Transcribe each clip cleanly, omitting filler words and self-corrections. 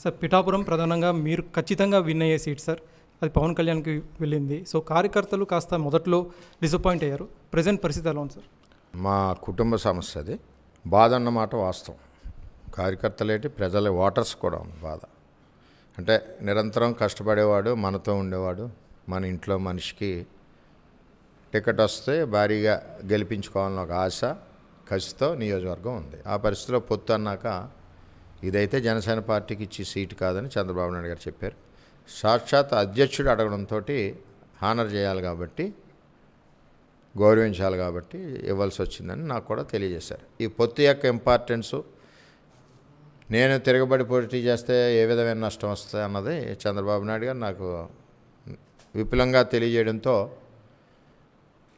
Sir Pithapuram ప్రధానంగా మీరు ఖచ్చితంగా విన్ అయ్యే సీట్ సార్, అది పవన్ కళ్యాణ్కి వెళ్ళింది. సో కార్యకర్తలు కాస్త మొదట్లో డిసప్పాయింట్ అయ్యారు. ప్రజెంట్ పరిస్థితి ఎలా ఉంది సార్? మా కుటుంబ సమస్య అది. బాధ అన్నమాట వాస్తవం. కార్యకర్తలేటి ప్రజల ఓటర్స్ కూడా ఉంది బాధ. అంటే నిరంతరం కష్టపడేవాడు, మనతో ఉండేవాడు, మన ఇంట్లో మనిషికి టికెట్ వస్తే భారీగా గెలిపించుకోవాలని ఒక ఆశ, కసితో నియోజకవర్గం ఉంది. ఆ పరిస్థితిలో పొత్తు అన్నాక ఇదైతే జనసేన పార్టీకి ఇచ్చి సీటు కాదని చంద్రబాబు నాయుడు గారు చెప్పారు. సాక్షాత్ అధ్యక్షుడు అడగడంతో హానర్ చేయాలి కాబట్టి, గౌరవించాలి కాబట్టి ఇవ్వాల్సి వచ్చిందని నాకు కూడా తెలియజేశారు. ఈ పొత్తు యొక్క ఇంపార్టెన్సు, నేను తిరగబడి పోటీ చేస్తే ఏ విధమైన నష్టం వస్తుంది అన్నది చంద్రబాబు నాయుడు గారు నాకు విపులంగా తెలియజేయడంతో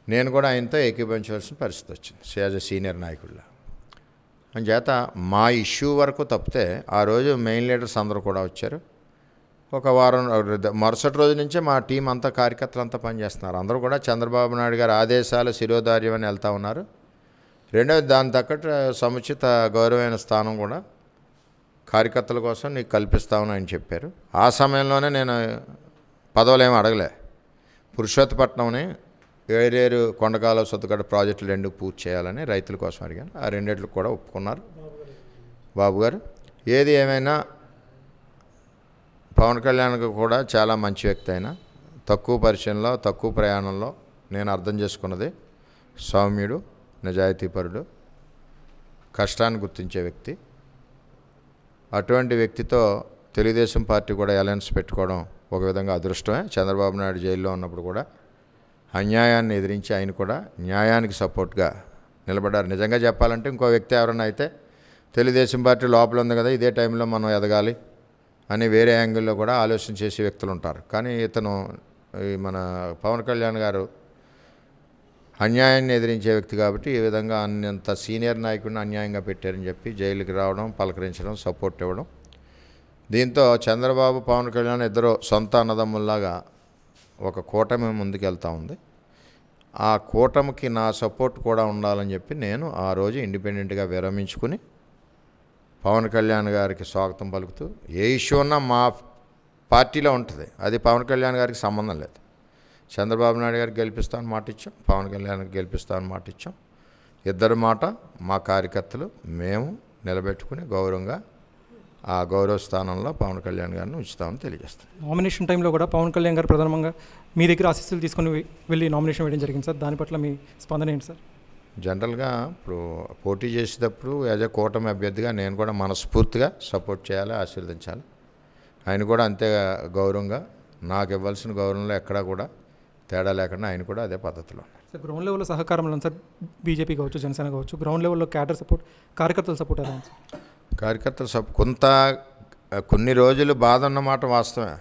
నేను కూడా ఆయనతో ఏకీభవించవలసిన పరిస్థితి వచ్చింది యాజ్ ఎ సీనియర్ నాయకుడిలా. అందుచేత మా ఇష్యూ వరకు తప్పితే ఆ రోజు మెయిన్ లీడర్స్ అందరూ కూడా వచ్చారు. ఒక వారం మరుసటి రోజు నుంచే మా టీం అంతా, కార్యకర్తలు అంతా పనిచేస్తున్నారు. అందరూ కూడా చంద్రబాబు నాయుడు గారి ఆదేశాలు శిరోధార్యం అని వెళ్తూ ఉన్నారు. రెండవది దాని తగ్గట్టు సముచిత గౌరవమైన స్థానం కూడా కార్యకర్తల కోసం నీకు కల్పిస్తామని ఆయన చెప్పారు. ఆ సమయంలోనే నేను పదవులేమీ అడగలే. పురుషోత్తపట్నంని ఏరేరు కొండకాలువ సొద్దుగడ్డ ప్రాజెక్టులు 2 పూర్తి చేయాలని రైతుల కోసం అడిగాను. ఆ 2 కూడా ఒప్పుకున్నారు బాబు గారు. ఏది ఏమైనా పవన్ కళ్యాణ్కి కూడా చాలా మంచి వ్యక్తి అయినా, తక్కువ పరిచయంలో, తక్కువ ప్రయాణంలో నేను అర్థం చేసుకున్నది సౌమ్యుడు, నిజాయితీపరుడు, కష్టాన్ని గుర్తించే వ్యక్తి. అటువంటి వ్యక్తితో తెలుగుదేశం పార్టీ కూడా అలయన్స్ పెట్టుకోవడం ఒక విధంగా అదృష్టమే. చంద్రబాబు నాయుడు జైల్లో ఉన్నప్పుడు కూడా అన్యాయాన్ని ఎదిరించి ఆయన కూడా న్యాయానికి సపోర్ట్గా నిలబడ్డారు. నిజంగా చెప్పాలంటే ఇంకో వ్యక్తి ఎవరైనా అయితే తెలుగుదేశం పార్టీ లోపల ఉంది కదా, ఇదే టైంలో మనం ఎదగాలి అని వేరే యాంగిల్లో కూడా ఆలోచన చేసే వ్యక్తులు ఉంటారు. కానీ ఇతను మన పవన్ కళ్యాణ్ గారు అన్యాయాన్ని ఎదిరించే వ్యక్తి కాబట్టి ఈ విధంగా అంత సీనియర్ నాయకుడిని అన్యాయంగా పెట్టారని చెప్పి జైలుకి రావడం, పలకరించడం, సపోర్ట్ ఇవ్వడం. దీంతో చంద్రబాబు, పవన్ కళ్యాణ్ ఇద్దరు సొంత అన్నదమ్ముల్లాగా ఒక కూటమి ముందుకెళ్తూ ఉంది. ఆ కూటమికి నా సపోర్ట్ కూడా ఉండాలని చెప్పి నేను ఆ రోజు ఇండిపెండెంట్గా విరమించుకుని పవన్ కళ్యాణ్ గారికి స్వాగతం పలుకుతూ, ఏ ఇష్యూ ఉన్నా మా పార్టీలో ఉంటుంది, అది పవన్ కళ్యాణ్ గారికి సంబంధం లేదు. చంద్రబాబు నాయుడు గారికి గెలిపిస్తామని మాట ఇచ్చాం, పవన్ కళ్యాణ్కి గెలిపిస్తామని మాట ఇచ్చాం. ఇద్దరు మాట మా కార్యకర్తలు మేము నిలబెట్టుకుని గౌరవంగా ఆ గౌరవ స్థానంలో పవన్ కళ్యాణ్ గారిని ఉంచుతామని తెలియజేస్తాం. నామినేషన్ టైంలో కూడా పవన్ కళ్యాణ్ గారు ప్రధానంగా మీ దగ్గర ఆశీస్సులు తీసుకొని వెళ్ళి నామినేషన్ వేయడం జరిగింది సార్. దాని పట్ల మీ స్పందన ఏంటి సార్? జనరల్గా ఇప్పుడు పోటీ చేసేటప్పుడు యాజ్ ఎ కూటమి అభ్యర్థిగా నేను కూడా మనస్ఫూర్తిగా సపోర్ట్ చేయాలి, ఆశీర్వదించాలి. ఆయన కూడా అంతే గౌరవంగా, నాకు ఇవ్వాల్సిన గౌరవంలో ఎక్కడా కూడా తేడా లేకుండా ఆయన కూడా అదే పద్ధతిలో. సార్ గ్రౌండ్ లెవెల్లో సహకారంలో సార్ బీజేపీ కావచ్చు, జనసేన కావచ్చు, గ్రౌండ్ లెవెల్లో క్యాడర్ సపోర్ట్, కార్యకర్తల సపోర్ట్ ఎలా ఉంది సార్? కార్యకర్తల కొన్ని రోజులు బాధ అన్నమాట వాస్తవమే.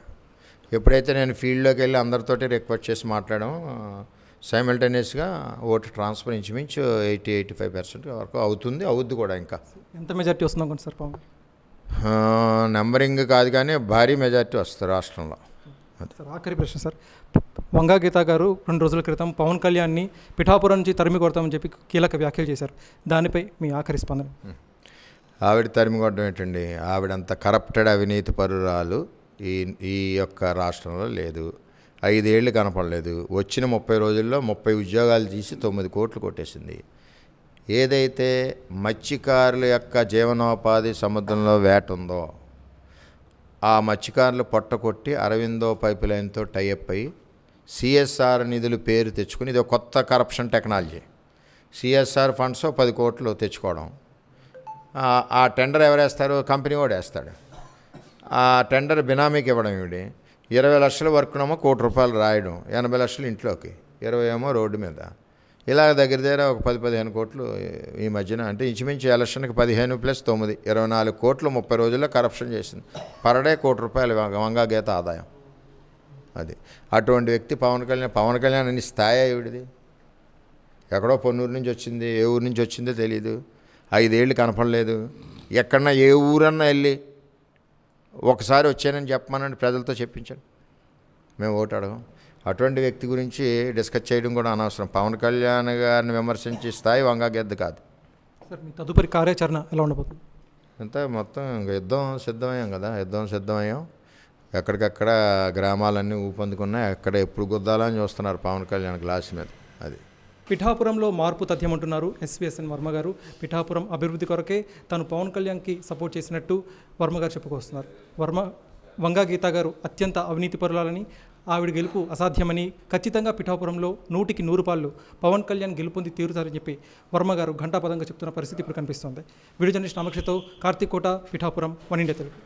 ఎప్పుడైతే నేను ఫీల్డ్లోకి వెళ్ళి అందరితోటి రిక్వెస్ట్ చేసి మాట్లాడడం, సైమల్టేనియస్గా ఓటు ట్రాన్స్ఫర్ ఇంచుమించు 80-85% వరకు అవుద్ది కూడా. ఇంకా ఎంత మెజార్టీ వస్తుంది అనుకోండి సార్ పవన్? నెంబరింగ్ కాదు కానీ భారీ మెజార్టీ వస్తుంది రాష్ట్రంలో. సార్ ఆఖరి ప్రశ్న సార్, వంగా గీత గారు 2 రోజుల క్రితం పవన్ కళ్యాణ్ని పిఠాపురం నుంచి తరిమి కొడతామని చెప్పి కీలక వ్యాఖ్యలు చేశారు. దానిపై మీ ఆఖరి స్పందన? ఆవిడ తరిమి కొట్టడం ఏంటండి? ఆవిడంత కరప్టెడ్ అవినీతి పరురాలు ఈ యొక్క రాష్ట్రంలో లేదు. 5 ఏళ్ళు కనపడలేదు. వచ్చిన 30 రోజుల్లో 30 ఉద్యోగాలు తీసి 9 కోట్లు కొట్టేసింది. ఏదైతే మత్స్యకారుల యొక్క జీవనోపాధి సముద్రంలో వేట ఉందో, ఆ మత్స్యకారులు పొట్టకొట్టి అరవిందో పైప్ లైన్తో టైఅప్ అయ్యి సిఎస్ఆర్ నిధులు పేరు తెచ్చుకుని, ఇది ఒక కొత్త కరప్షన్ టెక్నాలజీ. సిఎస్ఆర్ ఫండ్స్ 10 కోట్లు తెచ్చుకోవడం, ఆ టెండర్ ఎవరేస్తారు? కంపెనీ కూడా వేస్తాడు. ఆ టెండర్ బినామీకి ఇవ్వడం. ఇవి 20 లక్షల వర్క్నేమో ₹1 కోటి రాయడం, 80 లక్షలు ఇంట్లోకి, 20 ఏమో రోడ్డు మీద. ఇలా దగ్గర ఒక 10-15 కోట్లు ఈ మధ్యన, అంటే ఇంచుమించు ఎలక్షన్కి 15 + 9 24 కోట్లు 30 రోజుల్లో కరప్షన్ చేసింది. పర్ డే ₹1 కోటి వంగా గీత ఆదాయం. అది అటువంటి వ్యక్తి పవన్ కళ్యాణ్ అని స్థాయి ఇవిడిది. ఎక్కడో పొన్నూరు నుంచి వచ్చింది, ఏ ఊరు నుంచి వచ్చిందో తెలియదు. 5 ఏళ్ళు కనపడలేదు. ఎక్కడన్నా ఏ ఊరన్నా వెళ్ళి ఒకసారి వచ్చానని చెప్పమనండి, ప్రజలతో చెప్పించండి, మేము ఓటు అడగం. అటువంటి వ్యక్తి గురించి డిస్కస్ చేయడం కూడా అనవసరం. పవన్ కళ్యాణ్ గారిని విమర్శించే స్థాయి వంగా గెద్ద కాదు. సార్ మీ తదుపరి కార్యాచరణ ఎలా ఉండబోతుంది? అంతా మొత్తం ఇంక యుద్ధం సిద్ధమయ్యాం కదా, యుద్ధం సిద్ధమయ్యాం. ఎక్కడికక్కడ గ్రామాలన్నీ ఊపందుకున్నాయి. ఎక్కడ ఎప్పుడు గుద్దాలని చూస్తున్నారు పవన్ కళ్యాణ్ గ్లాస్ మీద. అది పిఠాపురంలో మార్పు తథ్యమంటున్నారు ఎస్విఎస్ఎన్ వర్మ గారు. పిఠాపురం అభివృద్ధి కొరకే తాను పవన్ కళ్యాణ్కి సపోర్ట్ చేసినట్టు వర్మ గారు చెప్పుకొస్తున్నారు. వంగా గీత గారు అత్యంత అవినీతి పరురాలని, ఆవిడ గెలుపు అసాధ్యమని, ఖచ్చితంగా పిఠాపురంలో 100కి 100 పాళ్ళు పవన్ కళ్యాణ్ గెలుపొంది తీరుతారని చెప్పి వర్మ గారు ఘంటాపదంగా చెప్తున్న పరిస్థితి ఇప్పుడు కనిపిస్తోంది. వీడియో జర్నలిస్ట్ రామకృష్ణతో కార్తీక్ కోట, పిఠాపురం, వన్ ఇండియా తెలుగు.